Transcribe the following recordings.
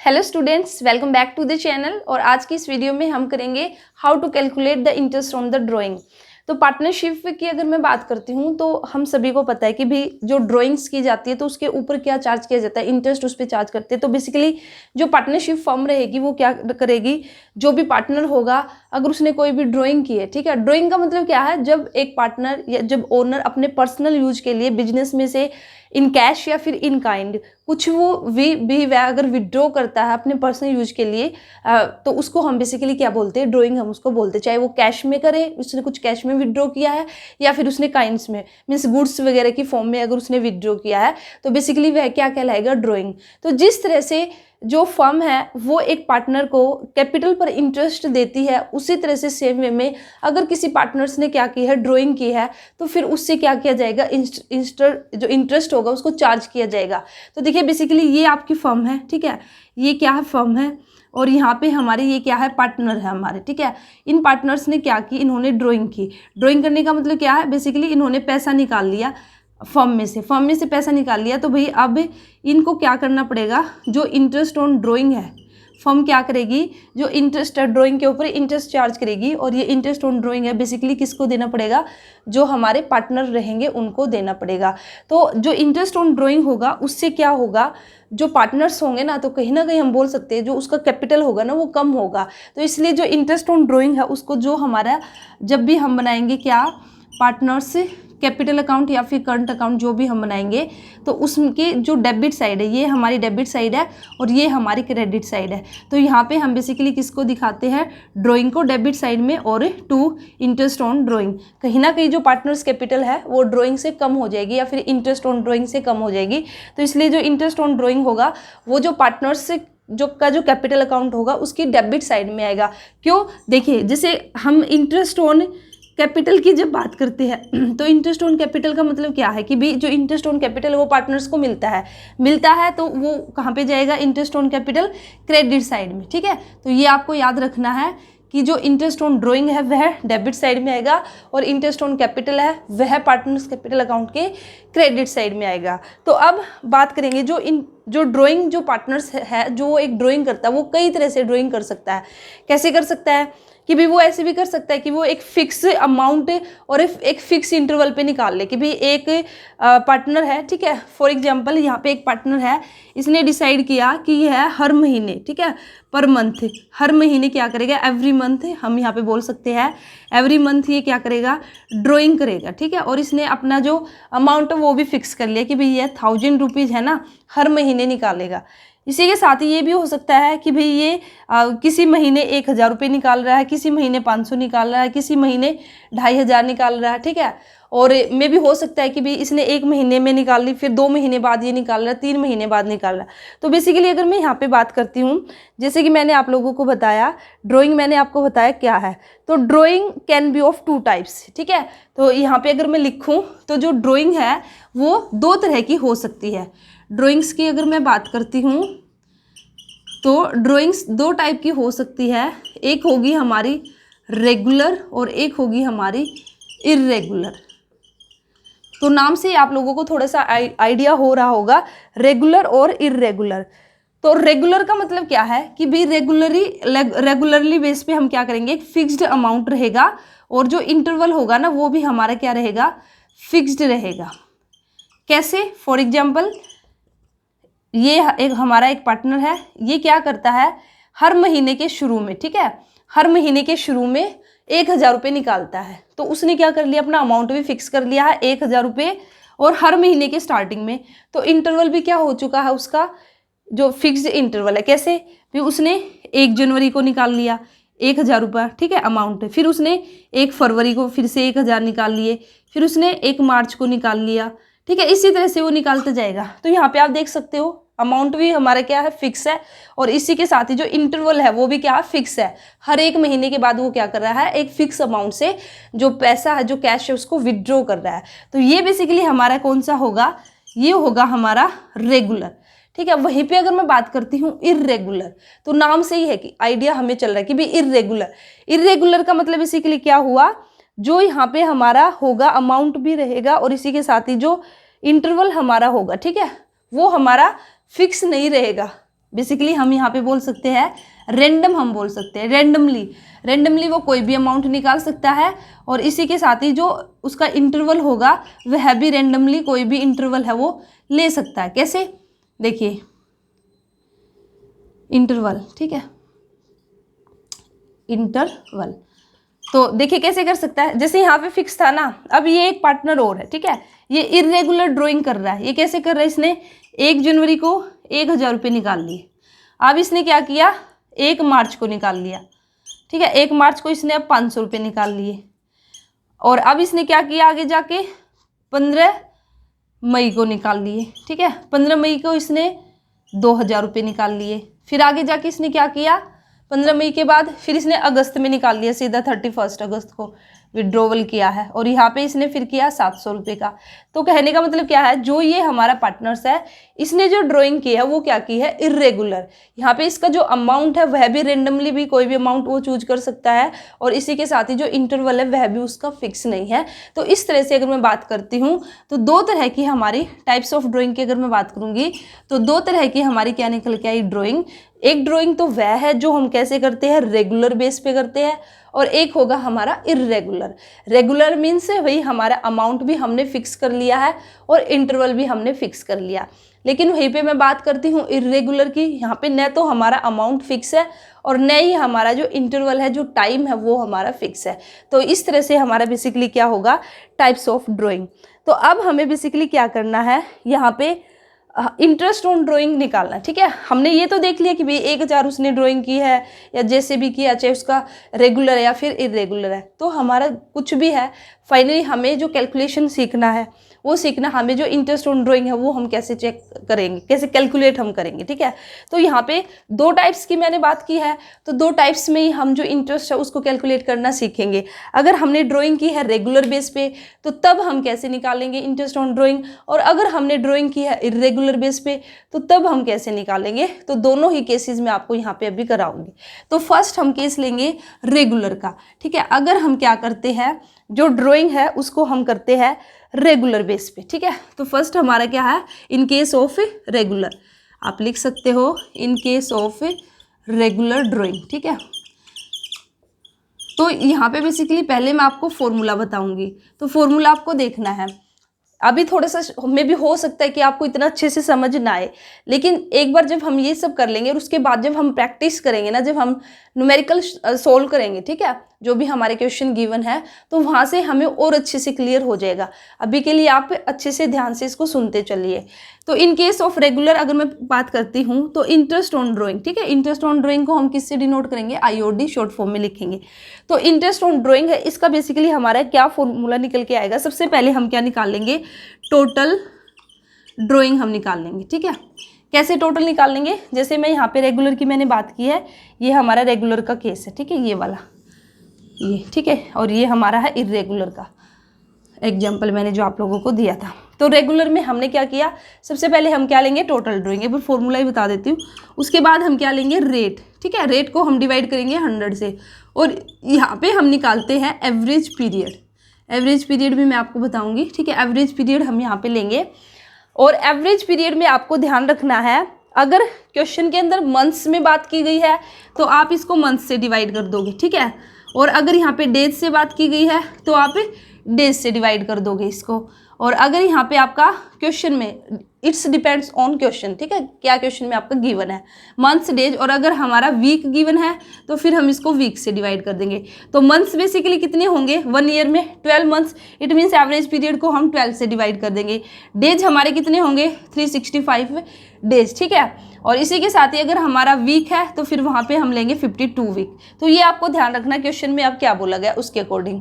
Hello students, welcome back to the channel. और आज की इस वीडियो में हम करेंगे how to calculate the interest on the drawing. तो पार्टनरशिप की अगर मैं बात करती हूँ तो हम सभी को पता है कि भी जो ड्राइंग्स की जाती है तो उसके ऊपर क्या चार्ज किया जाता है, इंटरेस्ट उस पर चार्ज करते हैं। तो बेसिकली जो पार्टनरशिप फर्म रहेगी वो क्या करेगी, जो भी पार्टनर होगा अगर उसने कोई भी ड्राइंग की है, ठीक है। ड्राइंग का मतलब क्या है, जब एक पार्टनर या जब ओनर अपने पर्सनल यूज के लिए बिजनेस में से इन कैश या फिर इन काइंड कुछ वो भी वह अगर विड्रॉ करता है अपने पर्सनल यूज के लिए तो उसको हम बेसिकली क्या बोलते हैं, ड्राइंग हम उसको बोलते हैं। चाहे वो कैश में करे, उसने कुछ कैश में विड्रॉ किया है या फिर उसने काइंड्स में मीन्स गुड्स वगैरह की फॉर्म में अगर उसने विड्रॉ किया है तो बेसिकली वह क्या कहलाएगा, ड्राइंग। तो जिस तरह से जो फर्म है वो एक पार्टनर को कैपिटल पर इंटरेस्ट देती है, उसी तरह से सेम वे में अगर किसी पार्टनर्स ने क्या की है, ड्राइंग की है, तो फिर उससे क्या किया जाएगा, जो इंटरेस्ट होगा उसको चार्ज किया जाएगा। तो देखिए बेसिकली ये आपकी फर्म है, ठीक है, ये क्या है, फर्म है, और यहाँ पे हमारे ये क्या है, पार्टनर है हमारे, ठीक है। इन पार्टनर्स ने क्या की, इन्होंने ड्राइंग की। ड्राइंग करने का मतलब क्या है, बेसिकली इन्होंने पैसा निकाल लिया फर्म में से पैसा निकाल लिया। तो भाई अब इनको क्या करना पड़ेगा, जो इंटरेस्ट ऑन ड्राइंग है फर्म क्या करेगी, जो इंटरेस्ट है ड्राइंग के ऊपर इंटरेस्ट चार्ज करेगी, और ये इंटरेस्ट ऑन ड्राइंग है बेसिकली किसको देना पड़ेगा, जो हमारे पार्टनर रहेंगे उनको देना पड़ेगा। तो जो इंटरेस्ट ऑन ड्राइंग होगा उससे क्या होगा, जो पार्टनर्स होंगे ना कहीं हम बोल सकते हैं जो उसका कैपिटल होगा ना वो कम होगा। तो इसलिए जो इंटरेस्ट ऑन ड्राइंग है उसको जो हमारा जब भी हम बनाएंगे क्या, पार्टनर्स कैपिटल अकाउंट या फिर करंट अकाउंट जो भी हम बनाएंगे तो उसके जो डेबिट साइड है ये हमारी डेबिट साइड है और ये हमारी क्रेडिट साइड है। तो यहाँ पे हम बेसिकली किसको दिखाते हैं, ड्राइंग को डेबिट साइड में, और टू इंटरेस्ट ऑन ड्राइंग। कहीं ना कहीं जो पार्टनर्स कैपिटल है वो ड्राइंग से कम हो जाएगी या फिर इंटरेस्ट ऑन ड्राइंग से कम हो जाएगी। तो इसलिए जो इंटरेस्ट ऑन ड्राइंग होगा वो जो पार्टनर्स से जो कैपिटल अकाउंट होगा उसकी डेबिट साइड में आएगा। क्यों, देखिए जैसे हम इंटरेस्ट ऑन कैपिटल की जब बात करते हैं तो इंटरेस्ट ऑन कैपिटल का मतलब क्या है कि भी जो इंटरेस्ट ऑन कैपिटल है वो पार्टनर्स को मिलता है तो वो कहाँ पे जाएगा, interest on capital credit side में, ठीक है। तो ये आपको याद रखना है कि जो इंटरेस्ट ऑन ड्राइंग है वह डेबिट साइड में आएगा और इंटरेस्ट ऑन कैपिटल है वह पार्टनर्स कैपिटल अकाउंट के क्रेडिट साइड में आएगा। तो अब बात करेंगे जो ड्राइंग जो पार्टनर्स है, जो एक ड्राइंग करता है वो कई तरह से ड्राइंग कर सकता है। कैसे कर सकता है कि भी वो ऐसे भी कर सकता है कि वो एक फिक्स अमाउंट और एक फिक्स इंटरवल पे निकाल ले कि भी एक पार्टनर है, ठीक है। फॉर एग्जांपल यहाँ पे एक पार्टनर है, इसने डिसाइड किया कि यह हर महीने, ठीक है, पर मंथ, हर महीने क्या करेगा, एवरी मंथ हम यहाँ पे बोल सकते हैं एवरी मंथ ये क्या करेगा, ड्राइंग करेगा, ठीक है। और इसने अपना जो अमाउंट है वो भी फिक्स कर लिया कि भाई ये 1000 रुपीज़ है ना, हर महीने निकालेगा। इसी के साथ ही ये भी हो सकता है कि भाई ये किसी महीने 1000 रुपये निकाल रहा है, किसी महीने 500 निकाल रहा है, किसी महीने 2500 निकाल रहा है, ठीक है। और मे भी हो सकता है कि भाई इसने 1 महीने में निकाल ली, फिर 2 महीने बाद ये निकाल रहा है, 3 महीने बाद निकाल रहा है। तो बेसिकली अगर मैं यहाँ पे बात करती हूँ, जैसे कि मैंने आप लोगों को बताया ड्राइंग, मैंने आपको बताया क्या है, तो drawing can be of 2 types, ठीक है। तो यहाँ पे अगर मैं लिखूँ तो जो ड्राइंग है वो 2 तरह की हो सकती है। ड्राइंग्स की अगर मैं बात करती हूँ तो ड्राइंग्स 2 टाइप की हो सकती है, एक होगी हमारी रेगुलर और एक होगी हमारी इर्रेगुलर। तो नाम से आप लोगों को थोड़ा सा आइडिया हो रहा होगा, रेगुलर और इर्रेगुलर। तो रेगुलर का मतलब क्या है कि भी रेगुलरली बेस पे हम क्या करेंगे, एक फिक्स्ड अमाउंट रहेगा और जो इंटरवल होगा ना वो भी हमारा क्या रहेगा, फिक्स्ड रहेगा। कैसे, फॉर एग्जाम्पल ये एक हमारा एक पार्टनर है, ये क्या करता है हर महीने के शुरू में, ठीक है, हर महीने के शुरू में 1000 रुपये निकालता है। तो उसने क्या कर लिया, अपना अमाउंट भी फिक्स कर लिया है 1000 रुपये, और हर महीने के स्टार्टिंग में तो इंटरवल भी क्या हो चुका है, उसका जो फिक्स्ड इंटरवल है। कैसे, फिर उसने 1 जनवरी को निकाल लिया 1000 रुपये, ठीक है, अमाउंट, फिर उसने 1 फरवरी को फिर से 1000 निकाल लिए, फिर उसने 1 मार्च को निकाल लिया, ठीक है। इसी तरह से वो निकालता जाएगा। तो यहाँ पे आप देख सकते हो अमाउंट भी हमारा क्या है, फिक्स है, और इसी के साथ ही जो इंटरवल है वो भी क्या है, फिक्स है। हर 1 महीने के बाद वो क्या कर रहा है, एक फिक्स अमाउंट से जो पैसा है, जो कैश है, उसको विड्रॉ कर रहा है। तो ये बेसिकली हमारा कौन सा होगा, ये होगा हमारा रेगुलर, ठीक है। वहीं पे अगर मैं बात करती हूँ इर्रेगुलर, तो नाम से ही है कि आइडिया हमें चल रहा है कि भी इर्रेगुलर का मतलब बेसिकली क्या हुआ, जो यहाँ पे हमारा होगा अमाउंट भी रहेगा और इसी के साथ ही जो इंटरवल हमारा होगा, ठीक है, वो हमारा फिक्स नहीं रहेगा। बेसिकली हम यहाँ पे बोल सकते हैं रेंडम, हम बोल सकते हैं रेंडमली वो कोई भी अमाउंट निकाल सकता है, और इसी के साथ ही जो उसका इंटरवल होगा वह भी रेंडमली कोई भी इंटरवल है वो ले सकता है। कैसे, देखिए इंटरवल, ठीक है, इंटरवल। तो देखिए कैसे कर सकता है, जैसे यहाँ पे फिक्स था ना, अब ये एक पार्टनर और है, ठीक है, ये इरेगुलर ड्राइंग कर रहा है। ये कैसे कर रहा है, इसने 1 जनवरी को 1000 रुपये निकाल लिए। अब इसने क्या किया, 1 मार्च को निकाल लिया, ठीक है, 1 मार्च को इसने अब 500 रुपये निकाल लिए। और अब इसने क्या किया आगे जाके, 15 मई को निकाल लिए, ठीक है, 15 मई को इसने 2000 रुपये निकाल लिए। फिर आगे जाके इसने क्या किया, 15 मई के बाद फिर इसने अगस्त में निकाल लिया, सीधा 31 अगस्त को विड्रॉवल किया है, और यहाँ पे इसने फिर किया 700 रुपये का। तो कहने का मतलब क्या है, जो ये हमारा पार्टनर्स है, इसने जो ड्राइंग की है वो क्या की है, इरेगुलर। यहाँ पे इसका जो अमाउंट है वह भी रेंडमली भी कोई भी अमाउंट वो चूज कर सकता है, और इसी के साथ ही जो इंटरवल है वह भी उसका फिक्स नहीं है। तो इस तरह से अगर मैं बात करती हूँ तो 2 तरह की हमारी टाइप्स ऑफ ड्राइंग की अगर मैं बात करूँगी तो 2 तरह की हमारी क्या निकल के आई ड्राइंग। एक ड्राइंग तो वह है जो हम कैसे करते हैं, रेगुलर बेस पे करते हैं, और एक होगा हमारा इरेगुलर। रेगुलर मीन्स वही हमारा अमाउंट भी हमने फिक्स कर लिया है और इंटरवल भी हमने फिक्स कर लिया। लेकिन वहीं पे मैं बात करती हूँ इरेगुलर की, यहाँ पे न तो हमारा अमाउंट फिक्स है और न ही हमारा जो इंटरवल है, जो टाइम है वो हमारा फिक्स है। तो इस तरह से हमारा बेसिकली क्या होगा, टाइप्स ऑफ ड्राइंग। तो अब हमें बेसिकली क्या करना है, यहाँ पे इंटरेस्ट ऑन ड्राइंग निकालना, ठीक है। हमने ये तो देख लिया कि भाई 1000 उसने ड्राइंग की है या जैसे भी किया, चाहे उसका रेगुलर है या फिर इरेगुलर है, तो हमारा कुछ भी है, फाइनली हमें जो कैलकुलेशन सीखना है वो सीखना, हमें जो इंटरेस्ट ऑन ड्राइंग है वो हम कैसे चेक करेंगे, कैसे कैलकुलेट हम करेंगे, ठीक है। तो यहाँ पे 2 टाइप्स की मैंने बात की है, तो 2 टाइप्स में ही हम जो इंटरेस्ट है उसको कैलकुलेट करना सीखेंगे। अगर हमने ड्राइंग की है रेगुलर बेस पे तो तब हम कैसे निकालेंगे इंटरेस्ट ऑन ड्राइंग, और अगर हमने ड्राइंग की है इरेगुलर बेस पे तो तब हम कैसे निकालेंगे। तो दोनों ही केसेस में आपको यहाँ पे अभी कराऊंगी। तो फर्स्ट हम केस लेंगे रेगुलर का, ठीक है। अगर हम क्या करते हैं, जो ड्राइंग है उसको हम करते हैं रेगुलर बेस पे, ठीक है। तो फर्स्ट हमारा क्या है, इन केस ऑफ रेगुलर, आप लिख सकते हो in case of regular drawing, ठीक है। तो यहाँ पे बेसिकली पहले मैं आपको फॉर्मूला बताऊंगी, तो फॉर्मूला आपको देखना है। अभी थोड़ा सा में भी हो सकता है कि आपको इतना अच्छे से समझ ना आए, लेकिन एक बार जब हम ये सब कर लेंगे और उसके बाद जब हम प्रैक्टिस करेंगे ना, जब हम न्यूमेरिकल सोल्व करेंगे, ठीक है, जो भी हमारे क्वेश्चन गिवन है, तो वहाँ से हमें और अच्छे से क्लियर हो जाएगा। अभी के लिए आप अच्छे से ध्यान से इसको सुनते चलिए। तो इन केस ऑफ रेगुलर अगर मैं बात करती हूँ तो इंटरेस्ट ऑन ड्राइंग, ठीक है, इंटरेस्ट ऑन ड्राइंग को हम किससे डिनोट करेंगे, IOD शॉर्ट फॉर्म में लिखेंगे। तो इंटरेस्ट ऑन ड्राइंग है, इसका बेसिकली हमारा क्या फॉर्मूला निकल के आएगा, सबसे पहले हम क्या निकाल लेंगे, टोटल ड्राइंग हम निकाल लेंगे, ठीक है। कैसे टोटल निकाल लेंगे, जैसे मैं यहाँ पे रेगुलर की मैंने बात की है, ये हमारा रेगुलर का केस है, ठीक है, ये वाला ये, ठीक है, और ये हमारा है इरेगुलर का एग्जाम्पल मैंने जो आप लोगों को दिया था। तो रेगुलर में हमने क्या किया, सबसे पहले हम क्या लेंगे, टोटल ड्राइंग, एक बार फॉर्मूला ही बता देती हूँ। उसके बाद हम क्या लेंगे, रेट, ठीक है, रेट को हम डिवाइड करेंगे 100 से, और यहाँ पे हम निकालते हैं एवरेज पीरियड। एवरेज पीरियड भी मैं आपको बताऊंगी, ठीक है, एवरेज पीरियड हम यहाँ पे लेंगे। और एवरेज पीरियड में आपको ध्यान रखना है, अगर क्वेश्चन के अंदर मंथ्स में बात की गई है तो आप इसको मंथ्स से डिवाइड कर दोगे, ठीक है, और अगर यहाँ पे डेज से बात की गई है तो आप डेज से डिवाइड कर दोगे इसको। और अगर यहाँ पे आपका क्वेश्चन में इट्स डिपेंड्स ऑन क्वेश्चन, ठीक है, क्या क्वेश्चन में आपका गिवन है, मंथ्स, डेज, और अगर हमारा वीक गिवन है तो फिर हम इसको वीक से डिवाइड कर देंगे। तो मंथ्स बेसिकली कितने होंगे, 1 ईयर में 12 months, it means average period को हम 12 से डिवाइड कर देंगे। डेज हमारे कितने होंगे, 365 डेज, ठीक है, और इसी के साथ ही अगर हमारा वीक है तो फिर वहाँ पे हम लेंगे 52 वीक। तो ये आपको ध्यान रखना क्वेश्चन में अब क्या बोला गया उसके अकॉर्डिंग।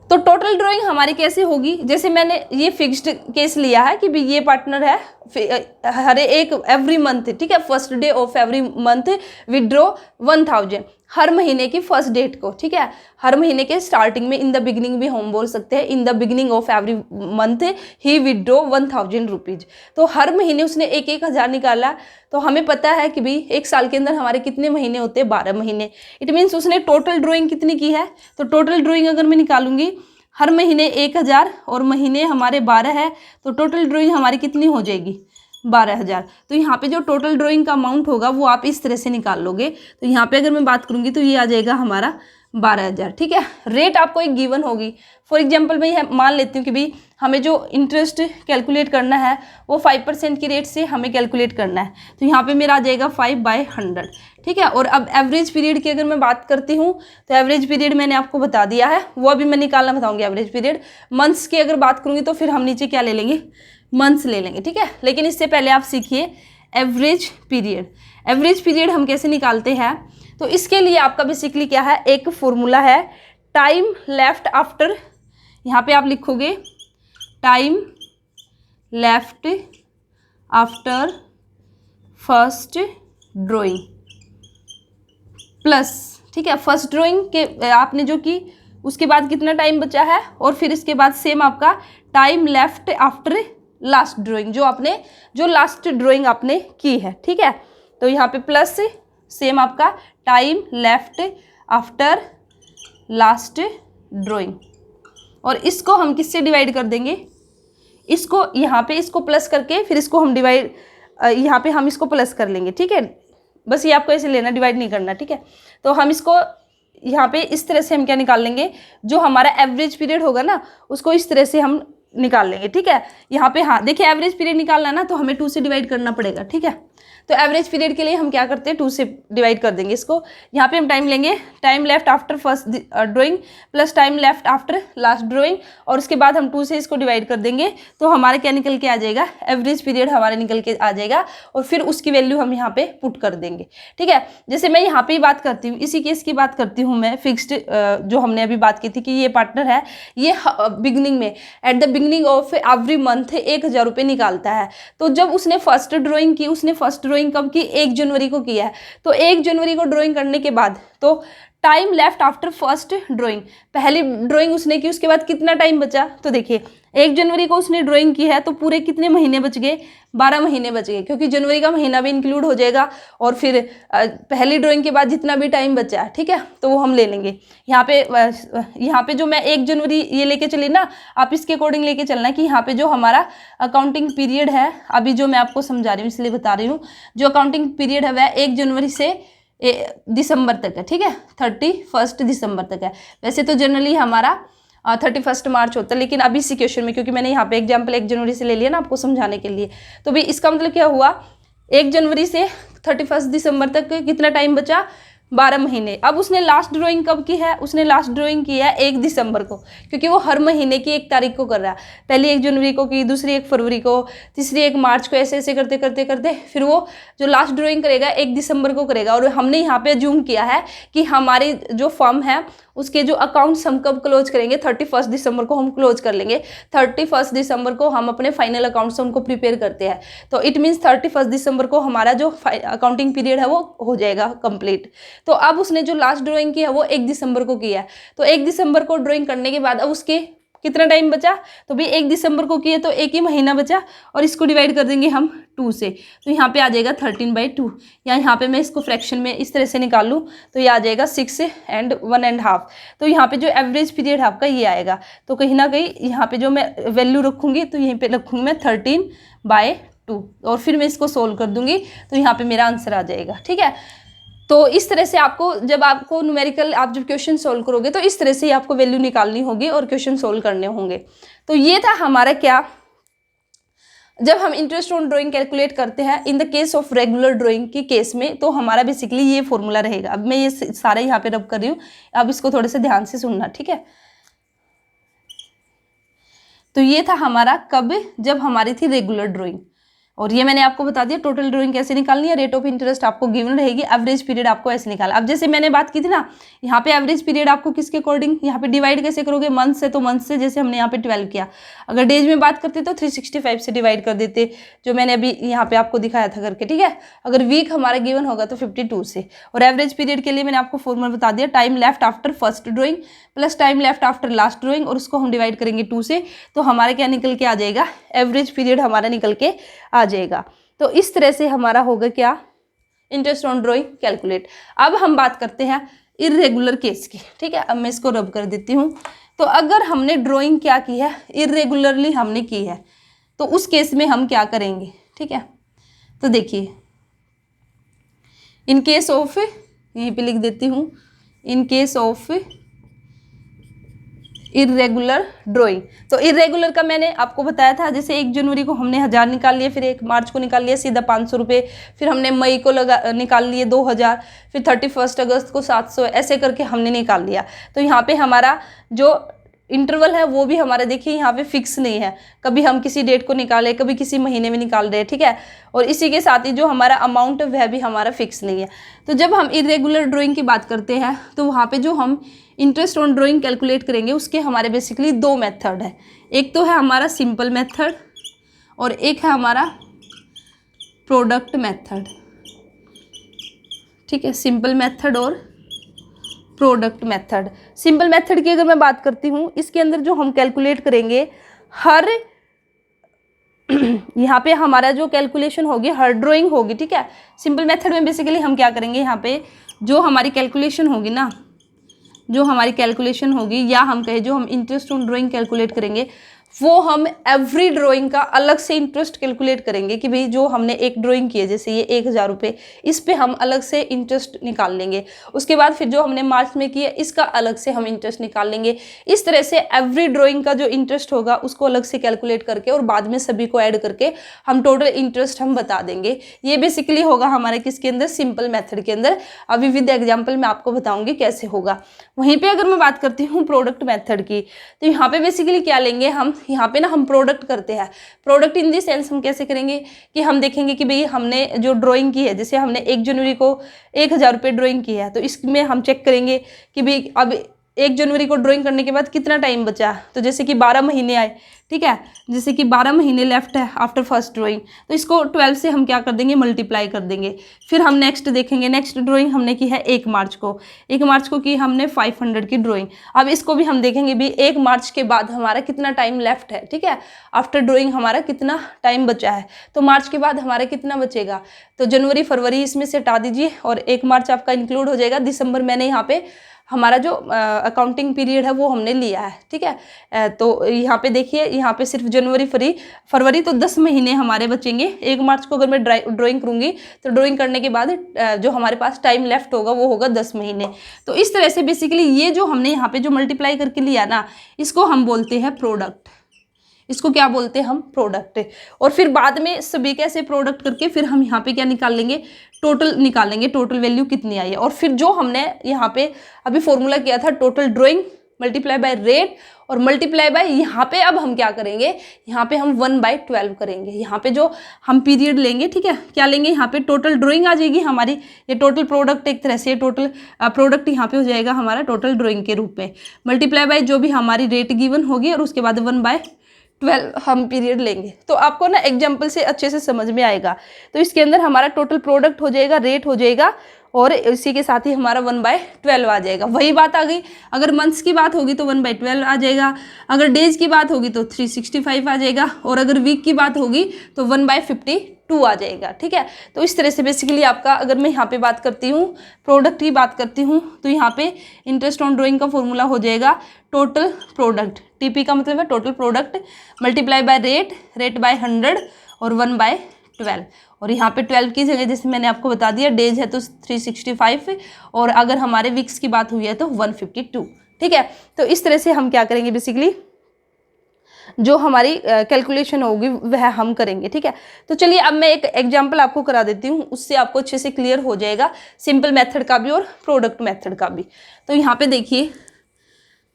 तो टोटल ड्राइंग हमारी कैसे होगी, जैसे मैंने ये फिक्स्ड केस लिया है कि भी ये पार्टनर है हर एक एवरी मंथ, ठीक है, first day of every month withdraw 1000 हर महीने की फर्स्ट डेट को, ठीक है, हर महीने के स्टार्टिंग में, इन द बिगिनिंग भी हम बोल सकते हैं, in the beginning of every month he withdraw 1000 rupees. तो हर महीने उसने 1,000 निकाला। तो हमें पता है कि भाई एक साल के अंदर हमारे कितने महीने होते हैं, 12 महीने। इट मीन्स उसने टोटल ड्राइंग कितनी की है, तो टोटल ड्राइंग अगर मैं निकालूंगी, हर महीने 1,000 और महीने हमारे 12 है, तो टोटल ड्राइंग हमारी कितनी हो जाएगी, 12,000। तो यहाँ पे जो टोटल ड्राइंग का अमाउंट होगा वो आप इस तरह से निकाल लोगे। तो यहाँ पे अगर मैं बात करूँगी तो ये आ जाएगा हमारा 12,000। ठीक है, रेट आपको एक गिवन होगी। फॉर एग्जांपल मैं यह मान लेती हूँ कि भाई हमें जो इंटरेस्ट कैलकुलेट करना है वो 5% की रेट से हमें कैलकुलेट करना है। तो यहाँ पे मेरा आ जाएगा 5/100। ठीक है, और अब एवरेज पीरियड की अगर मैं बात करती हूँ तो एवरेज पीरियड मैंने आपको बता दिया है, वो अभी मैं निकालना बताऊँगी। एवरेज पीरियड मंथ्स की अगर बात करूँगी तो फिर हम नीचे क्या ले लेंगे, मंथ्स ले लेंगे। ठीक है, लेकिन इससे पहले आप सीखिए एवरेज पीरियड। एवरेज पीरियड हम कैसे निकालते हैं, तो इसके लिए आपका बेसिकली क्या है, एक फॉर्मूला है टाइम लेफ्ट आफ्टर। यहाँ पे आप लिखोगे time left after first drawing plus, ठीक है, फर्स्ट ड्राइंग के आपने जो की उसके बाद कितना टाइम बचा है, और फिर इसके बाद सेम आपका time left after last drawing, जो लास्ट ड्राइंग आपने की है। ठीक है, तो यहाँ पे प्लस सेम आपका time left after last drawing, और इसको हम किससे डिवाइड कर देंगे, इसको यहाँ पे इसको प्लस करके फिर इसको हम डिवाइड, यहाँ पे हम इसको प्लस कर लेंगे। ठीक है, बस ये आपको ऐसे लेना, डिवाइड नहीं करना। ठीक है, तो हम इसको यहाँ पे इस तरह से हम क्या निकाल लेंगे, जो हमारा एवरेज पीरियड होगा ना उसको इस तरह से हम निकाल लेंगे। ठीक है, यहाँ पे हाँ देखिए एवरेज पीरियड निकालना ना तो हमें 2 से डिवाइड करना पड़ेगा। ठीक है, तो एवरेज पीरियड के लिए हम क्या करते हैं, 2 से डिवाइड कर देंगे इसको। यहाँ पे हम टाइम लेंगे time left after first drawing plus time left after last drawing, और उसके बाद हम 2 से इसको डिवाइड कर देंगे। तो हमारा क्या निकल के आ जाएगा, एवरेज पीरियड हमारा निकल के आ जाएगा, और फिर उसकी वैल्यू हम यहाँ पे पुट कर देंगे। ठीक है, जैसे मैं यहाँ पे ही बात करती हूँ, इसी केस की बात करती हूँ मैं, फिक्स्ड जो हमने अभी बात की थी कि ये पार्टनर है, ये बिगनिंग में at the beginning of every month 1,000 रुपये निकालता है। तो जब उसने फर्स्ट ड्राइंग की, उसने फर्स्ट ड्राइंग कब की, 1 जनवरी को किया है। तो 1 जनवरी को ड्राइंग करने के बाद तो time left after first drawing, पहली ड्राइंग उसने की, उसके बाद कितना टाइम बचा, तो देखिए 1 जनवरी को उसने ड्राइंग की है तो पूरे कितने महीने बच गए, 12 महीने बच गए, क्योंकि जनवरी का महीना भी इंक्लूड हो जाएगा, और फिर पहली ड्राइंग के बाद जितना भी टाइम बचा है, ठीक है, तो वो हम ले लेंगे। यहाँ पे जो मैं 1 जनवरी ये लेके चली ना, आप इसके अकॉर्डिंग लेके चलना है कि यहाँ पे जो हमारा अकाउंटिंग पीरियड है, अभी जो मैं आपको समझा रही हूँ इसलिए बता रही हूँ, जो अकाउंटिंग पीरियड है वह 1 जनवरी से दिसंबर तक है। ठीक है, 31 दिसंबर तक है। वैसे तो जनरली हमारा 31 मार्च होता है, लेकिन अभी इसी क्वेश्चन में क्योंकि मैंने यहाँ पे एग्जाम्पल 1 जनवरी से ले लिया ना आपको समझाने के लिए, तो भी इसका मतलब क्या हुआ, 1 जनवरी से 31 दिसंबर तक कितना टाइम बचा, 12 महीने। अब उसने लास्ट ड्राइंग कब की है, उसने लास्ट ड्राइंग की है 1 दिसंबर को, क्योंकि वो हर महीने की 1 तारीख को कर रहा है। पहली 1 जनवरी को की, दूसरी 1 फरवरी को, तीसरी 1 मार्च को, ऐसे ऐसे करते करते करते फिर वो जो लास्ट ड्राइंग करेगा 1 दिसंबर को करेगा। और हमने यहाँ पे अज्यूम किया है कि हमारी जो फर्म है उसके जो अकाउंट्स हम कब क्लोज करेंगे, 31 दिसंबर को हम क्लोज कर लेंगे। 31 दिसंबर को हम अपने फाइनल अकाउंट्स उनको प्रिपेयर करते हैं, तो इट मीन्स 31 दिसंबर को हमारा जो अकाउंटिंग पीरियड है वो हो जाएगा कंप्लीट। तो अब उसने जो लास्ट ड्राइंग की है वो 1 दिसंबर को किया है, तो 1 दिसंबर को ड्राइंग करने के बाद अब उसके कितना टाइम बचा, तो भाई 1 दिसंबर को किए तो 1 ही महीना बचा, और इसको डिवाइड कर देंगे हम 2 से, तो यहाँ पे आ जाएगा 13/2। या यहाँ पे मैं इसको फ्रैक्शन में इस तरह से निकालूँ तो ये आ जाएगा 6 and 1.5। तो यहाँ पे जो एवरेज पीरियड आपका ये आएगा, तो कहीं ना कहीं यहाँ पे जो मैं वैल्यू रखूँगी तो यहीं पर रखूँगी मैं 13/2, और फिर मैं इसको सोल्व कर दूँगी तो यहाँ पर मेरा आंसर आ जाएगा। ठीक है, तो इस तरह से आपको जब आपको न्यूमेरिकल आप जब क्वेश्चन सोल्व करोगे तो इस तरह से ही आपको वैल्यू निकालनी होगी और क्वेश्चन सोल्व करने होंगे। तो ये था हमारा क्या, जब हम इंटरेस्ट ऑन ड्राइंग कैलकुलेट करते हैं in the case of regular drawing के केस में, तो हमारा बेसिकली ये फॉर्मूला रहेगा। अब मैं ये सारा यहाँ पे रब कर रही हूँ, अब इसको थोड़े से ध्यान से सुनना। ठीक है, तो ये था हमारा कब, जब हमारी थी रेगुलर ड्राइंग, और ये मैंने आपको बता दिया टोटल ड्राइंग कैसे निकालनी है, रेट ऑफ इंटरेस्ट आपको गिवन रहेगी, एवरेज पीरियड आपको ऐसे निकालना। अब जैसे मैंने बात की थी ना, यहाँ पे एवरेज पीरियड आपको किसके अकॉर्डिंग, यहाँ पे डिवाइड कैसे करोगे, मंथ से, तो मंथ से जैसे हमने यहाँ पे 12 किया। अगर डेज में बात करते तो 365 से डिवाइड कर देते, जो मैंने अभी यहाँ पे आपको दिखाया था करके। ठीक है, अगर वीक हमारा गिवन होगा तो 52 से, और एवरेज पीरियड के लिए मैंने आपको फॉर्मूला बता दिया, time left after first drawing plus time left after last drawing, और उसको हम डिवाइड करेंगे 2 से, तो हमारा क्या निकल के आ जाएगा, एवरेज पीरियड हमारा निकल के आ जाएगा। तो इस तरह से हमारा होगा क्या, इंटरेस्ट ऑन ड्राइंग कैलकुलेट। अब हम बात करते हैं इर्रेगुलर केस की। ठीक है, अब मैं इसको रब कर देती हूँ। तो अगर हमने ड्राइंग क्या की है, इर्रेगुलरली हमने की है, तो उस केस में हम क्या करेंगे। ठीक है। तो देखिए इन केस ऑफ, यहीं पे लिख देती हूँ, in case of irregular drawing. तो इरेगुलर का मैंने आपको बताया था, जैसे 1 जनवरी को हमने 1000 निकाल लिए, फिर 1 मार्च को निकाल लिया सीधा 500 रुपये, फिर हमने मई को निकाल लिए 2000, फिर 31 अगस्त को 700, ऐसे करके हमने निकाल लिया। तो यहाँ पे हमारा जो इंटरवल है वो भी हमारा देखिए यहाँ पे फिक्स नहीं है, कभी हम किसी डेट को निकाले, कभी किसी महीने में निकाल रहे हैं, ठीक है। और इसी के साथ ही जो हमारा अमाउंट है वह भी हमारा फिक्स नहीं है। तो जब हम इरेगुलर ड्राइंग की बात करते हैं तो वहाँ पे जो हम इंटरेस्ट ऑन ड्राइंग कैलकुलेट करेंगे उसके हमारे बेसिकली 2 मेथड है। एक तो है हमारा सिंपल मेथड और एक है हमारा प्रोडक्ट मेथड, ठीक है। सिंपल मेथड और प्रोडक्ट मेथड। सिंपल मेथड की अगर मैं बात करती हूँ, इसके अंदर जो हम कैलकुलेट करेंगे हर यहाँ पे हमारा जो कैलकुलेशन होगी हर ड्राइंग होगी, ठीक है। सिंपल मेथड में बेसिकली हम क्या करेंगे, यहाँ पे जो हमारी कैलकुलेशन होगी ना, जो हमारी कैलकुलेशन होगी या हम कहें जो हम इंटरेस्ट ऑन ड्राइंग कैलकुलेट करेंगे वो हम एवरी ड्राइंग का अलग से इंटरेस्ट कैलकुलेट करेंगे कि भाई जो हमने एक ड्राइंग की है, जैसे ये 1000 रुपये, इस पे हम अलग से इंटरेस्ट निकाल लेंगे। उसके बाद फिर जो हमने मार्च में किया इसका अलग से हम इंटरेस्ट निकाल लेंगे। इस तरह से एवरी ड्राइंग का जो इंटरेस्ट होगा उसको अलग से कैलकुलेट करके और बाद में सभी को ऐड करके हम टोटल इंटरेस्ट हम बता देंगे। ये बेसिकली होगा हमारे किसके अंदर, सिंपल मेथड के अंदर। अभी विद एग्जाम्पल मैं आपको बताऊंगी कैसे होगा। वहीं पर अगर मैं बात करती हूँ प्रोडक्ट मेथड की, तो यहाँ पे बेसिकली क्या लेंगे हम, यहाँ पे ना हम प्रोडक्ट करते हैं। प्रोडक्ट इन दी सेंस हम कैसे करेंगे कि हम देखेंगे कि भाई हमने जो ड्राइंग की है, जैसे हमने 1 जनवरी को 1000 रुपये ड्राइंग की है, तो इसमें हम चेक करेंगे कि भाई अब 1 जनवरी को ड्राइंग करने के बाद कितना टाइम बचा। तो जैसे कि 12 महीने आए, ठीक है, जैसे कि 12 महीने लेफ्ट है आफ्टर फर्स्ट ड्राइंग, तो इसको 12 से हम क्या कर देंगे, मल्टीप्लाई कर देंगे। फिर हम नेक्स्ट देखेंगे, नेक्स्ट ड्राइंग हमने की है 1 मार्च को, 1 मार्च को की हमने 500 की ड्राइंग। अब इसको भी हम देखेंगे भी 1 मार्च के बाद हमारा कितना टाइम लेफ्ट है, ठीक है, आफ्टर ड्राइंग हमारा कितना टाइम बचा है। तो मार्च के बाद हमारा कितना बचेगा, तो जनवरी फरवरी इसमें से हटा दीजिए और 1 मार्च आपका इंक्लूड हो जाएगा। दिसंबर मैंने यहाँ पे हमारा जो अकाउंटिंग पीरियड है वो हमने लिया है, ठीक है। तो यहाँ पे देखिए, यहाँ पे सिर्फ जनवरी फरवरी तो 10 महीने हमारे बचेंगे। 1 मार्च को अगर मैं ड्राइंग करूँगी तो ड्राइंग करने के बाद जो हमारे पास टाइम लेफ्ट होगा वो होगा 10 महीने। तो इस तरह से बेसिकली ये जो हमने यहाँ पे जो मल्टीप्लाई करके लिया ना, इसको हम बोलते हैं प्रोडक्ट। इसको क्या बोलते हैं हम, प्रोडक्ट। और फिर बाद में सभी कैसे प्रोडक्ट करके फिर हम यहाँ पे क्या निकाल लेंगे, टोटल निकालेंगे, टोटल वैल्यू कितनी आई है। और फिर जो हमने यहाँ पे अभी फॉर्मूला किया था total drawing multiply by rate और मल्टीप्लाई बाय, यहाँ पे अब हम क्या करेंगे, यहाँ पे हम 1/12 करेंगे। यहाँ पे जो हम पीरियड लेंगे, ठीक है, क्या लेंगे, यहाँ पे टोटल ड्राइंग आ जाएगी हमारी, ये टोटल प्रोडक्ट एक तरह से टोटल प्रोडक्ट यहाँ पे हो जाएगा हमारा टोटल ड्राइंग के रूप में, मल्टीप्लाई बाय जो भी हमारी रेट गिवन होगी और उसके बाद 1/12 हम पीरियड लेंगे। तो आपको ना एग्जाम्पल से अच्छे से समझ में आएगा। तो इसके अंदर हमारा टोटल प्रोडक्ट हो जाएगा, रेट हो जाएगा और इसी के साथ ही हमारा 1/12 आ जाएगा। वही बात आ गई, अगर मंथ्स की बात होगी तो 1/12 आ जाएगा, अगर डेज की बात होगी तो 365 आ जाएगा और अगर वीक की बात होगी तो 1/52 आ जाएगा, ठीक है। तो इस तरह से बेसिकली आपका, अगर मैं यहाँ पे बात करती हूँ प्रोडक्ट की बात करती हूँ, तो यहाँ पे इंटरेस्ट ऑन ड्राइंग का फॉर्मूला हो जाएगा टोटल प्रोडक्ट, टीपी का मतलब है total product, multiply by rate by 100 और 1/12। और यहाँ पे 12 की जगह जैसे मैंने आपको बता दिया डेज है तो 365 और अगर हमारे वीक्स की बात हुई है तो 152, ठीक है। तो इस तरह से हम क्या करेंगे, बेसिकली जो हमारी कैलकुलेशन होगी वह हम करेंगे, ठीक है। तो चलिए अब मैं एक एग्जांपल आपको करा देती हूँ, उससे आपको अच्छे से क्लियर हो जाएगा सिंपल मेथड का भी और प्रोडक्ट मेथड का भी। तो यहाँ पे देखिए,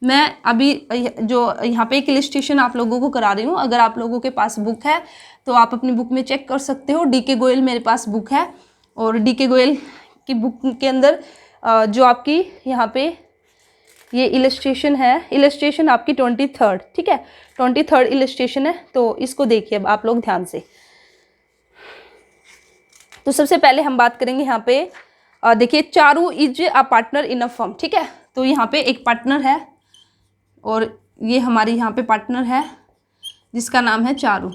मैं अभी जो यहाँ पे एक इलस्ट्रेशन आप लोगों को करा रही हूँ। अगर आप लोगों के पास बुक है तो आप अपनी बुक में चेक कर सकते हो। डीके गोयल मेरे पास बुक है और डीके गोयल की बुक के अंदर जो आपकी यहाँ पे ये इलस्ट्रेशन है, इलस्ट्रेशन आपकी 23rd, ठीक है, 23rd इलस्ट्रेशन है। तो इसको देखिए अब आप लोग ध्यान से। तो सबसे पहले हम बात करेंगे यहाँ पे, देखिए Charu is a partner in a firm, ठीक है। तो यहाँ पे एक पार्टनर है और ये हमारी यहाँ पे पार्टनर है जिसका नाम है चारू।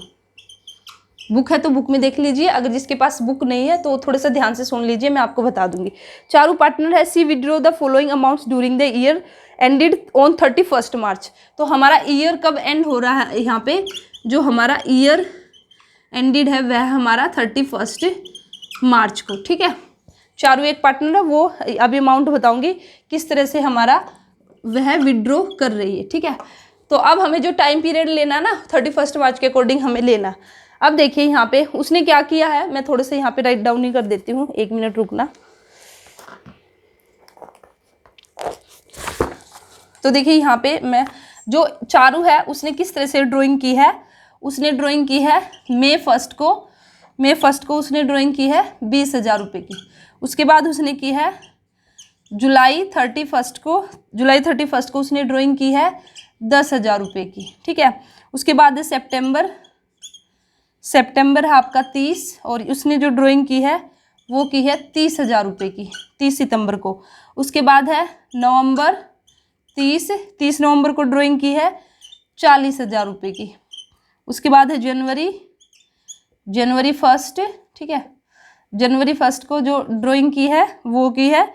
बुक है तो बुक में देख लीजिए, अगर जिसके पास बुक नहीं है तो थोड़ा सा ध्यान से सुन लीजिए, मैं आपको बता दूंगी। चारू पार्टनर है, she withdraw the following amounts during the year ended on 31 March. तो हमारा ईयर कब एंड हो रहा है, यहाँ पे जो हमारा ईयर एंडेड है वह हमारा 31 मार्च को, ठीक है। चारू एक पार्टनर है, वो अभी अमाउंट बताऊंगी किस तरह से हमारा वह विड्रॉ कर रही है, ठीक है। तो अब हमें जो टाइम पीरियड लेना ना 31 मार्च के अकॉर्डिंग हमें लेना। अब देखिए यहाँ पे उसने क्या किया है, मैं थोड़े से यहाँ पे राइट डाउन ही कर देती हूँ, 1 मिनट रुकना। तो देखिए यहाँ पे मैं जो चारू है उसने किस तरह से ड्राइंग की है, उसने ड्राइंग की है मई फर्स्ट को उसने ड्राइंग की है 20,000 रुपये की। उसके बाद उसने की है जुलाई 31 को उसने ड्राइंग की है 10,000 रुपये की, ठीक है। उसके बाद सितंबर है आपका 30 और उसने जो ड्राइंग की है वो की है 30,000 रुपये की, 30 सितंबर को। उसके बाद है नवंबर 30 नवंबर को ड्राइंग की है 40,000 रुपये की। उसके बाद है जनवरी 1, ठीक है, जनवरी 1 को जो ड्राइंग की है वो की है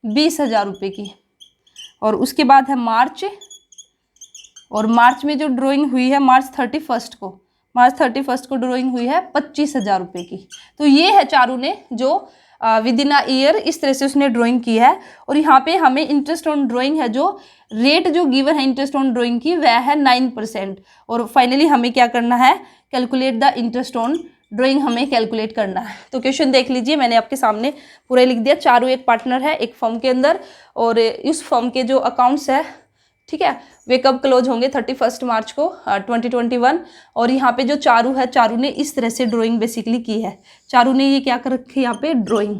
20,000 रुपये की। और उसके बाद है मार्च में जो ड्राइंग हुई है मार्च 31 को ड्राइंग हुई है 25,000 रुपये की। तो ये है चारू ने जो विद इन अ ईयर इस तरह से उसने ड्राइंग की है। और यहाँ पे हमें इंटरेस्ट ऑन ड्राइंग है, जो रेट जो गिवन है इंटरेस्ट ऑन ड्राइंग की वह है 9%। और फाइनली हमें क्या करना है, calculate the interest on drawing हमें कैलकुलेट करना है। तो क्वेश्चन देख लीजिए, मैंने आपके सामने पूरा लिख दिया। चारू एक पार्टनर है एक फर्म के अंदर और इस फर्म के जो अकाउंट्स है, ठीक है, वे कब क्लोज होंगे 31 मार्च को 2021। और यहाँ पे जो चारू है, चारू ने इस तरह से ड्राइंग बेसिकली की है। चारू ने ये क्या कर रखी है यहाँ पे ड्राइंग।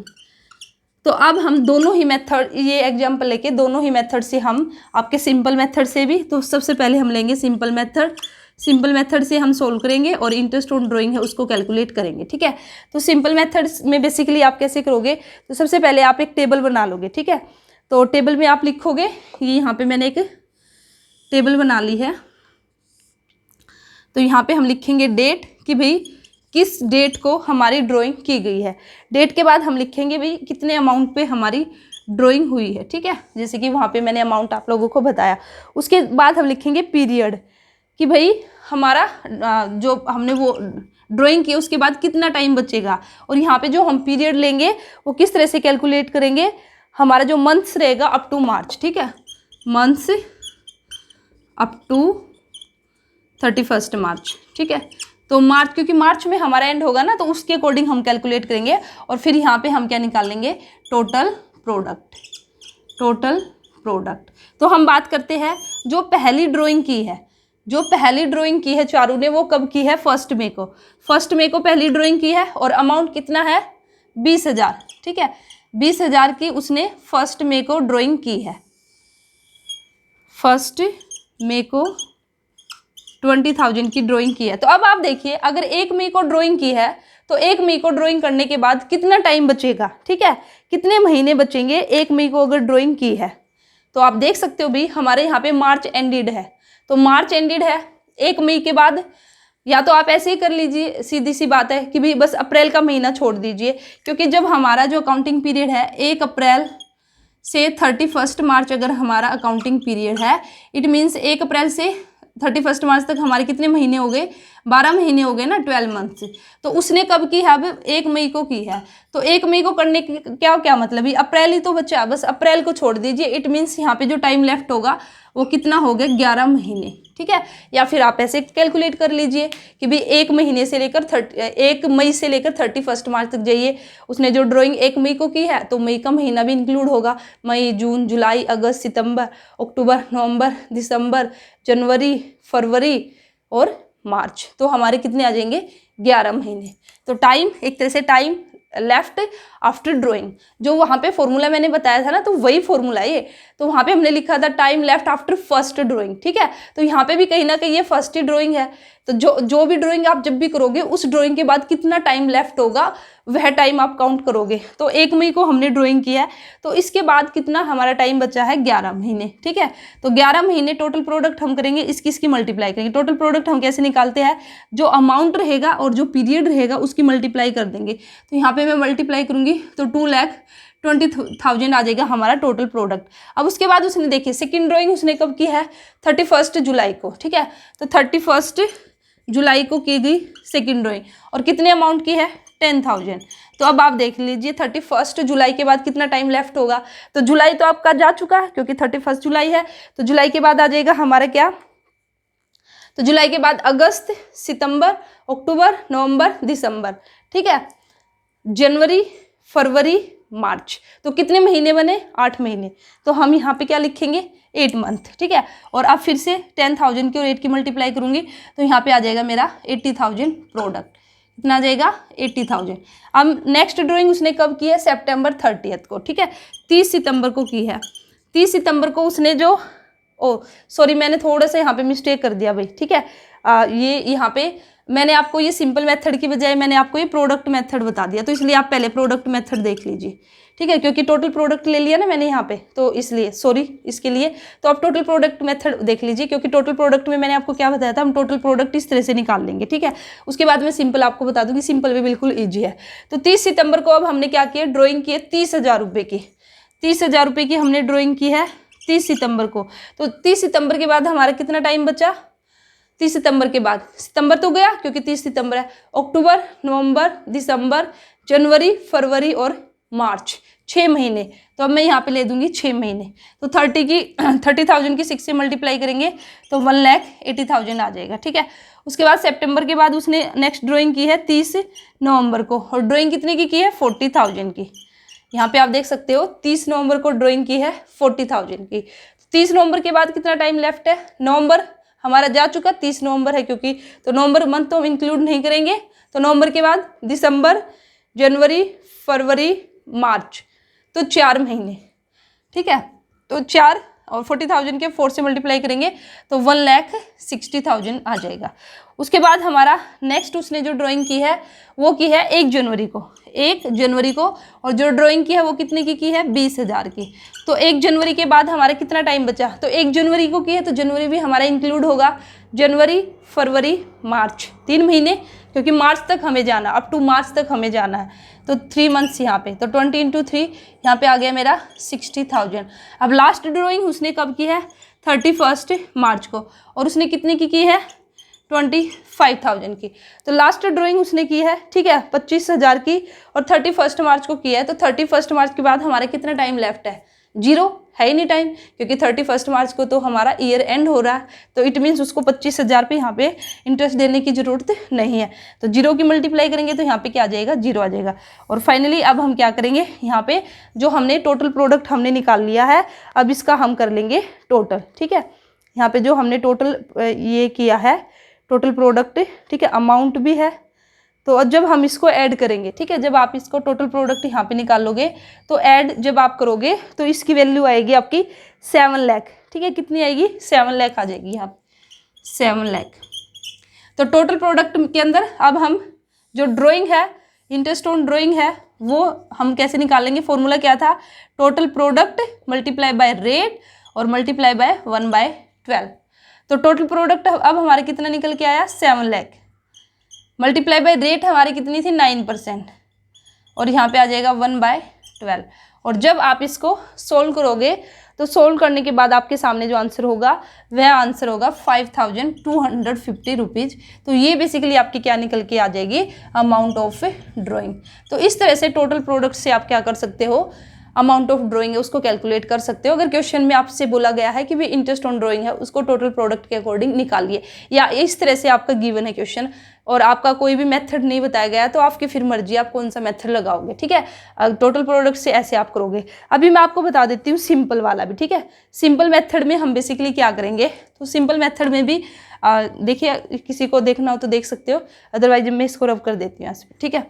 तो अब हम दोनों ही मेथड, ये एग्जाम्पल लेके दोनों ही मेथड से हम आपके सिंपल मेथड से भी, तो सबसे पहले हम लेंगे सिंपल मेथड से हम सोल्व करेंगे और इंटरेस्ट ऑन ड्राइंग है उसको कैलकुलेट करेंगे, ठीक है। तो सिंपल मेथड में बेसिकली आप कैसे करोगे, तो सबसे पहले आप एक टेबल बना लोगे, ठीक है। तो टेबल में आप लिखोगे, ये यहाँ पे मैंने एक टेबल बना ली है। तो यहाँ पे हम लिखेंगे डेट कि भाई किस डेट को हमारी ड्राइंग की गई है। डेट के बाद हम लिखेंगे भाई कितने अमाउंट पे हमारी ड्राइंग हुई है, ठीक है, जैसे कि वहाँ पे मैंने अमाउंट आप लोगों को बताया। उसके बाद हम लिखेंगे पीरियड कि भाई हमारा जो हमने वो ड्राइंग की उसके बाद कितना टाइम बचेगा। और यहाँ पे जो हम पीरियड लेंगे वो किस तरह से कैलकुलेट करेंगे, हमारा जो मंथ्स रहेगा अप टू मार्च, ठीक है, मंथ्स अप टू 31 मार्च, ठीक है। तो मार्च, क्योंकि मार्च में हमारा एंड होगा ना, तो उसके अकॉर्डिंग हम कैलकुलेट करेंगे। और फिर यहाँ पे हम क्या निकालेंगे, टोटल प्रोडक्ट। तो हम बात करते हैं जो पहली ड्राइंग की है चारू ने, वो कब की है, 1 मई को पहली ड्राइंग की है। और अमाउंट कितना है, 20,000, ठीक है, 20,000 की उसने 1 मई को ड्राइंग की है। 1 मई को 20,000 की ड्राइंग की है। तो अब आप देखिए, अगर 1 मई को ड्राइंग की है तो 1 मई को ड्राइंग करने के बाद कितना टाइम बचेगा, ठीक है, कितने महीने बचेंगे 1 मई को अगर ड्राइंग की है। तो आप देख सकते हो भाई हमारे यहाँ पे मार्च एंडेड है, तो मार्च एंडेड है 1 मई के बाद, या तो आप ऐसे ही कर लीजिए, सीधी सी बात है कि भाई बस अप्रैल का महीना छोड़ दीजिए, क्योंकि जब हमारा जो अकाउंटिंग पीरियड है 1 अप्रैल से 31 मार्च अगर हमारा अकाउंटिंग पीरियड है, इट मीन्स 1 अप्रैल से 31 मार्च तक हमारे कितने महीने हो गए, 12 महीने हो गए ना, 12 मंथ। तो उसने कब की है, अब 1 मई को की है। तो 1 मई को करने की क्या मतलब, ये अप्रैल ही तो बचा, बस अप्रैल को छोड़ दीजिए। इट मीन्स यहाँ पे जो टाइम लेफ्ट होगा वो कितना हो गया, 11 महीने, ठीक है। या फिर आप ऐसे कैलकुलेट कर लीजिए कि भाई 1 मई से लेकर 31 मार्च तक जाइए, उसने जो ड्राइंग 1 मई को की है तो मई का महीना भी इंक्लूड होगा, मई, जून, जुलाई, अगस्त, सितंबर, अक्टूबर, नवंबर, दिसंबर, जनवरी, फरवरी और मार्च। तो हमारे कितने आ जाएंगे, 11 महीने। तो टाइम, एक तरह से टाइम लेफ्ट आफ्टर ड्राइंग, जो वहाँ पे फॉर्मूला मैंने बताया था ना, तो वही फॉर्मूला है ये। तो वहाँ पे हमने लिखा था time left after first drawing, ठीक है। तो यहाँ पे भी कहीं ना कहीं ये फर्स्ट ही ड्राइंग है। तो जो भी ड्राइंग आप जब भी करोगे, उस ड्राइंग के बाद कितना टाइम लेफ्ट होगा वह टाइम आप काउंट करोगे। तो 1 मई को हमने ड्राइंग किया है, तो इसके बाद कितना हमारा टाइम बचा है, 11 महीने, ठीक है। तो 11 महीने टोटल प्रोडक्ट हम करेंगे, इसकी मल्टीप्लाई करेंगे। टोटल प्रोडक्ट हम कैसे निकालते हैं, जो अमाउंट रहेगा और जो पीरियड रहेगा उसकी मल्टीप्लाई कर देंगे। तो यहाँ पे मैं मल्टीप्लाई करूंगी तो 2,20,000 आ जाएगा हमारा टोटल प्रोडक्ट। अब उसके बाद उसने देखिए सेकंड ड्राइंग उसने कब की है, 31 जुलाई को, ठीक है। तो 31 जुलाई को की गई सेकंड ड्राइंग और कितने अमाउंट की है 10,000। तो अब आप देख लीजिए 31 जुलाई के बाद कितना टाइम लेफ्ट होगा। तो जुलाई तो आपका जा चुका है क्योंकि 31 जुलाई है। तो जुलाई के बाद आ जाएगा हमारा क्या, तो जुलाई के बाद अगस्त, सितंबर, अक्टूबर, नवंबर, दिसंबर, ठीक है, जनवरी, फरवरी, मार्च। तो कितने महीने बने, 8 महीने। तो हम यहाँ पे क्या लिखेंगे 8 मंथ, ठीक है। और अब फिर से 10,000 की और 8 की मल्टीप्लाई करूंगी तो यहाँ पे आ जाएगा मेरा 80,000 प्रोडक्ट। कितना आ जाएगा 80,000। अब नेक्स्ट ड्राइंग उसने कब की है, सितंबर 30 को, ठीक है, 30 सितंबर को की है। 30 सितंबर को उसने जो, ओ सॉरी मैंने थोड़ा सा यहाँ पे मिस्टेक कर दिया भाई, ठीक है। ये यहाँ पे मैंने आपको ये सिंपल मेथड की बजाय मैंने आपको ये प्रोडक्ट मेथड बता दिया, तो इसलिए आप पहले प्रोडक्ट मेथड देख लीजिए, ठीक है, क्योंकि टोटल प्रोडक्ट ले लिया ना मैंने यहाँ पे, तो इसलिए सॉरी इसके लिए। तो आप टोटल प्रोडक्ट मेथड देख लीजिए, क्योंकि टोटल प्रोडक्ट में मैंने आपको क्या बताया था, हम टोटल प्रोडक्ट इस तरह से निकाल लेंगे, ठीक है। उसके बाद मैं सिंपल आपको बता दूंगी, सिंपल भी बिल्कुल ईजी है। तो 30 सितंबर को अब हमने क्या किया, ड्रॉइंग की है 30,000 रुपये की, 30,000 रुपये की हमने ड्रॉइंग की है 30 सितंबर को। तो 30 सितंबर के बाद हमारा कितना टाइम बचा, 30 सितंबर के बाद, सितंबर तो गया क्योंकि 30 सितंबर है, अक्टूबर, नवंबर, दिसंबर, जनवरी, फरवरी और मार्च, 6 महीने। तो अब मैं यहाँ पे ले दूंगी 6 महीने। तो 30,000 की 6 से मल्टीप्लाई करेंगे तो 1,80,000 आ जाएगा, ठीक है। उसके बाद सितंबर के बाद उसने नेक्स्ट ड्राइंग की है 30 नवंबर को, और ड्राइंग कितने की है 40,000 की। यहाँ पे आप देख सकते हो 30 नवंबर को ड्राइंग की है 40,000 की। 30 नवंबर के बाद कितना टाइम लेफ्ट है, नवंबर हमारा जा चुका, 30 नवंबर है क्योंकि, तो नवंबर मंथ तो हम इंक्लूड नहीं करेंगे। तो नवंबर के बाद दिसंबर, जनवरी, फरवरी, मार्च, तो 4 महीने, ठीक है। तो 4 और 40,000 के 4 से मल्टीप्लाई करेंगे तो 1,60,000 आ जाएगा। उसके बाद हमारा नेक्स्ट उसने जो ड्राइंग की है वो की है 1 जनवरी को, 1 जनवरी को, और जो ड्राइंग की है वो कितने की है 20,000 की। तो 1 जनवरी के बाद हमारा कितना टाइम बचा, तो 1 जनवरी को की है तो जनवरी भी हमारा इंक्लूड होगा, जनवरी, फरवरी, मार्च, 3 महीने, क्योंकि मार्च तक हमें जाना, अप टू मार्च तक हमें जाना है। तो 3 मंथ्स यहाँ पे, तो 20 × 3 यहाँ पे आ गया मेरा 60,000। अब लास्ट ड्राइंग उसने कब की है, 31 मार्च को, और उसने कितने की है 25,000 की। तो लास्ट ड्राइंग उसने की है, ठीक है, 25,000 की, और 31 मार्च को किया है। तो 31 मार्च के बाद हमारा कितना टाइम लेफ्ट है, 0 है ही नहीं टाइम, क्योंकि 31 मार्च को तो हमारा ईयर एंड हो रहा है। तो इट मीन्स उसको 25,000 पे यहाँ पे इंटरेस्ट देने की जरूरत नहीं है। तो 0 की मल्टीप्लाई करेंगे तो यहाँ पे क्या आ जाएगा, 0 आ जाएगा। और फाइनली अब हम क्या करेंगे, यहाँ पे जो हमने टोटल प्रोडक्ट हमने निकाल लिया है, अब इसका हम कर लेंगे टोटल, ठीक है। यहाँ पे जो हमने टोटल ये किया है टोटल प्रोडक्ट, ठीक है, अमाउंट भी है। तो जब हम इसको ऐड करेंगे, ठीक है, जब आप इसको टोटल प्रोडक्ट यहाँ पे निकालोगे तो ऐड जब आप करोगे तो इसकी वैल्यू आएगी आपकी 7 लाख, ठीक है, कितनी आएगी 7 लाख आ जाएगी यहाँ पे, 7 लाख। तो टोटल प्रोडक्ट के अंदर अब हम जो ड्राइंग है, इंटरेस्ट ऑन ड्राइंग है, वो हम कैसे निकालेंगे, फॉर्मूला क्या था, total product multiply by rate और मल्टीप्लाई बाय 1/12। तो टोटल प्रोडक्ट अब हमारे कितना निकल के आया 7 लाख, मल्टीप्लाई बाय रेट हमारी कितनी थी 9%, और यहाँ पे आ जाएगा 1/12। और जब आप इसको सोल्व करोगे तो सोल्व करने के बाद आपके सामने जो आंसर होगा वह आंसर होगा 5,250 रुपीज़। तो ये बेसिकली आपकी क्या निकल के आ जाएगी, अमाउंट ऑफ ड्राइंग। तो इस तरह से टोटल प्रोडक्ट से आप क्या कर सकते हो, अमाउंट ऑफ ड्राइंग है उसको कैलकुलेट कर सकते हो। अगर क्वेश्चन में आपसे बोला गया है कि भी इंटरेस्ट ऑन ड्राइंग है, उसको टोटल प्रोडक्ट के अकॉर्डिंग निकालिए, या इस तरह से आपका गिवन है क्वेश्चन और आपका कोई भी मेथड नहीं बताया गया है, तो आपकी फिर मर्जी आप कौन सा मेथड लगाओगे, ठीक है। टोटल प्रोडक्ट से ऐसे आप करोगे। अभी मैं आपको बता देती हूँ सिंपल वाला भी, ठीक है। सिंपल मेथड में हम बेसिकली क्या करेंगे, तो सिंपल मेथड में भी देखिए, किसी को देखना हो तो देख सकते हो, अदरवाइज मैं इसको रब कर देती हूँ, ठीक है।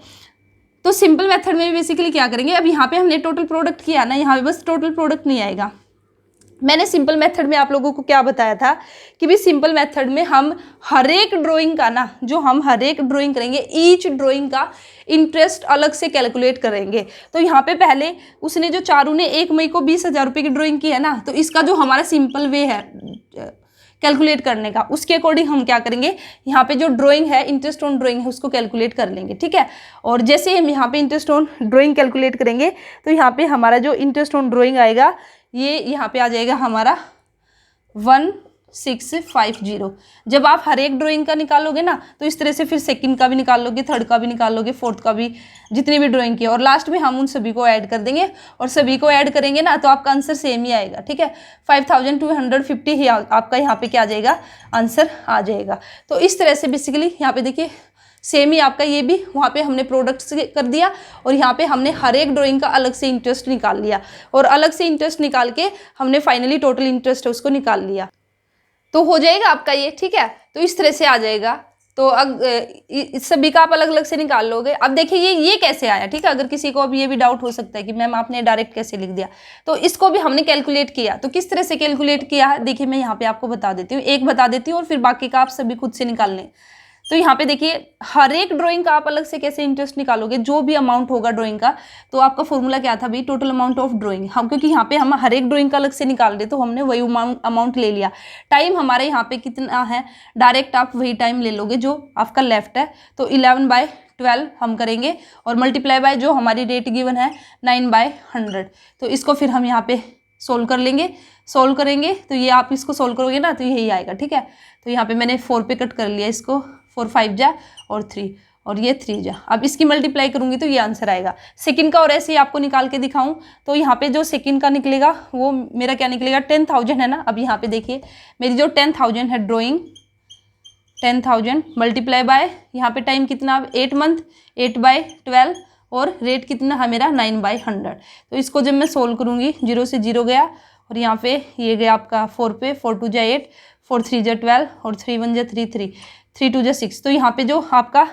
तो सिंपल मेथड में बेसिकली क्या करेंगे, अब यहाँ पे हमने टोटल प्रोडक्ट किया ना, यहाँ पे बस टोटल प्रोडक्ट नहीं आएगा। मैंने सिंपल मेथड में आप लोगों को क्या बताया था कि भी सिंपल मेथड में हम हर एक ड्राइंग का ना, जो हम हर एक ड्राइंग करेंगे, ईच ड्राइंग का इंटरेस्ट अलग से कैलकुलेट करेंगे। तो यहाँ पे पहले उसने जो चारू ने 1 मई को 20,000 रुपये की ड्राइंग की है ना, तो इसका जो हमारा सिंपल वे है कैलकुलेट करने का, उसके अकॉर्डिंग हम क्या करेंगे, यहाँ पे जो ड्राइंग है, इंटरेस्ट ऑन ड्राइंग है, उसको कैलकुलेट कर लेंगे, ठीक है। और जैसे हम यहाँ पे इंटरेस्ट ऑन ड्राइंग कैलकुलेट करेंगे तो यहाँ पे हमारा जो इंटरेस्ट ऑन ड्राइंग आएगा, ये यहाँ पे आ जाएगा हमारा 650। जब आप हर एक ड्राइंग का निकालोगे ना तो इस तरह से फिर सेकंड का भी निकाल लोगे, थर्ड का भी निकाल लोगे, फोर्थ का भी, जितनी भी ड्राइंग की है, और लास्ट में हम उन सभी को ऐड कर देंगे और सभी को ऐड करेंगे ना तो आपका आंसर सेम ही आएगा। ठीक है, 5250 ही आपका यहाँ पे क्या आ जाएगा, आंसर आ जाएगा। तो इस तरह से बेसिकली यहाँ पे देखिए सेम ही आपका ये भी, वहाँ पे हमने प्रोडक्ट्स कर दिया और यहाँ पे हमने हर एक ड्राइंग का अलग से इंटरेस्ट निकाल लिया और अलग से इंटरेस्ट निकाल के हमने फाइनली टोटल इंटरेस्ट है उसको निकाल लिया। तो हो जाएगा आपका ये। ठीक है, तो इस तरह से आ जाएगा। तो इस सभी का आप अलग अलग से निकाल लोगे। अब देखिए ये कैसे आया। ठीक है, अगर किसी को अब ये भी डाउट हो सकता है कि मैम आपने डायरेक्ट कैसे लिख दिया, तो इसको भी हमने कैलकुलेट किया। तो किस तरह से कैलकुलेट किया है देखिए, मैं यहाँ पे आपको बता देती हूँ, एक बता देती हूँ और फिर बाकी का आप सभी खुद से निकाल लें। तो यहाँ पे देखिए हर एक ड्राइंग का आप अलग से कैसे इंटरेस्ट निकालोगे, जो भी अमाउंट होगा ड्राइंग का, तो आपका फॉर्मूला क्या था भाई, टोटल अमाउंट ऑफ ड्राइंग। हम क्योंकि यहाँ पे हम हर एक ड्राइंग का अलग से निकाल रहे तो हमने वही अमाउंट ले लिया। टाइम हमारे यहाँ पे कितना है, डायरेक्ट आप वही टाइम ले लोगे जो आपका लेफ्ट है। तो 11/12 हम करेंगे और मल्टीप्लाई बाय जो हमारी रेट गिवन है 9/100। तो इसको फिर हम यहाँ पे सोल्व कर लेंगे, सोल्व करेंगे तो ये आप इसको सोल्व करोगे ना तो यही आएगा। ठीक है, तो यहाँ पे मैंने 4 पे कट कर लिया इसको, 4 5 जा और 3 और ये 3 जा। अब इसकी मल्टीप्लाई करूंगी तो ये आंसर आएगा। सेकंड का और ऐसे ही आपको निकाल के दिखाऊं तो यहाँ पे जो सेकंड का निकलेगा वो मेरा क्या निकलेगा, 10,000 है ना। अब यहाँ पे देखिए मेरी जो 10,000 है ड्राइंग, 10,000 मल्टीप्लाई बाय यहाँ पे टाइम कितना, 8 मंथ, 8/12 और रेट कितना है मेरा 9/100। तो इसको जब मैं सोल्व करूँगी 0 से 0 गया और यहाँ पे ये गया आपका 4 पे, 4 2 जा 8, 4 3 जा 12 और 3 1 जा 3 3, 3 2 जा 6। तो यहाँ पे जो आपका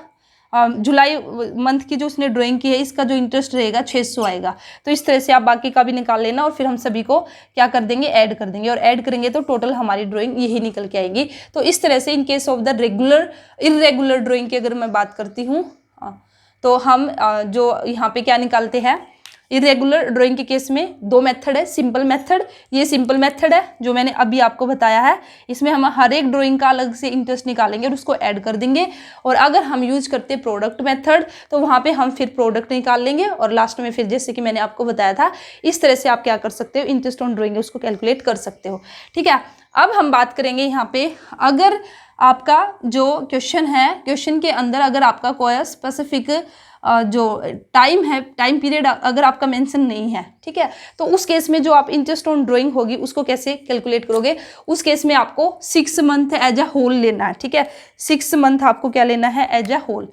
जुलाई मंथ की जो उसने ड्राइंग की है इसका जो इंटरेस्ट रहेगा 600 आएगा। तो इस तरह से आप बाकी का भी निकाल लेना और फिर हम सभी को क्या कर देंगे, ऐड कर देंगे और ऐड करेंगे तो टोटल हमारी ड्राइंग यही निकल के आएगी। तो इस तरह से in case of the regular irregular drawing की अगर मैं बात करती हूँ तो हम जो यहाँ पे क्या निकालते हैं, इरेगुलर ड्राइंग के केस में 2 मेथड है। सिंपल मेथड, ये सिंपल मेथड है जो मैंने अभी आपको बताया है। इसमें हम हर एक ड्राइंग का अलग से इंटरेस्ट निकालेंगे और उसको ऐड कर देंगे। और अगर हम यूज करते प्रोडक्ट मेथड तो वहाँ पे हम फिर प्रोडक्ट निकाल लेंगे और लास्ट में फिर जैसे कि मैंने आपको बताया था इस तरह से आप क्या कर सकते हो, इंटरेस्ट ऑन ड्राइंग उसको कैलकुलेट कर सकते हो। ठीक है, अब हम बात करेंगे यहाँ पे, अगर आपका जो क्वेश्चन है, क्वेश्चन के अंदर अगर आपका कोई स्पेसिफिक जो टाइम है, टाइम पीरियड अगर आपका मेंशन नहीं है, ठीक है, तो उस केस में जो आप इंटरेस्ट ऑन ड्राइंग होगी उसको कैसे कैलकुलेट करोगे। उस केस में आपको 6 मंथ एज अ होल लेना है। ठीक है, 6 मंथ आपको क्या लेना है, एज अ होल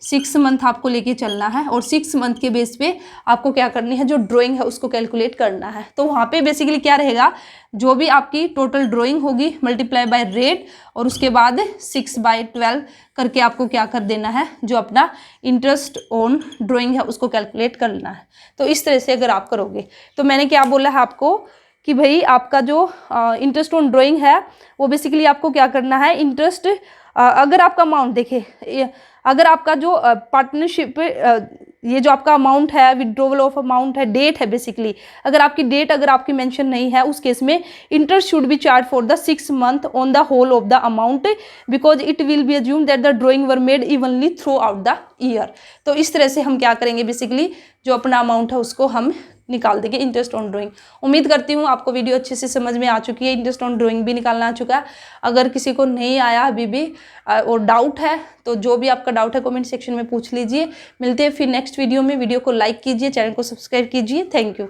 6 मंथ आपको लेके चलना है और 6 मंथ के बेस पे आपको क्या करनी है, जो ड्राइंग है उसको कैलकुलेट करना है। तो वहाँ पे बेसिकली क्या रहेगा, जो भी आपकी टोटल ड्राइंग होगी मल्टीप्लाई बाय रेट और उसके बाद 6/12 करके आपको क्या कर देना है, जो अपना इंटरेस्ट ऑन ड्राइंग है उसको कैलकुलेट करना है। तो इस तरह से अगर आप करोगे तो मैंने क्या बोला है आपको कि भाई आपका जो इंटरेस्ट ऑन ड्राइंग है वो बेसिकली आपको क्या करना है, इंटरेस्ट अगर आपका अमाउंट देखिए, अगर आपका जो पार्टनरशिप ये जो आपका अमाउंट है, विड्रॉवल ऑफ अमाउंट है, डेट है बेसिकली, अगर आपकी डेट अगर आपकी मेंशन नहीं है उस केस में interest should be charge for the 6 month on the whole of the amount because it will be assume that the drawing were made evenly throughout the year. तो इस तरह से हम क्या करेंगे, बेसिकली जो अपना अमाउंट है उसको हम निकाल देंगे इंटरेस्ट ऑन ड्राइंग। उम्मीद करती हूँ आपको वीडियो अच्छे से समझ में आ चुकी है, इंटरेस्ट ऑन ड्राइंग भी निकालना आ चुका है। अगर किसी को नहीं आया अभी भी और डाउट है तो जो भी आपका डाउट है कमेंट सेक्शन में पूछ लीजिए। मिलते हैं फिर नेक्स्ट वीडियो में। वीडियो को लाइक कीजिए, चैनल को सब्सक्राइब कीजिए। Thank you.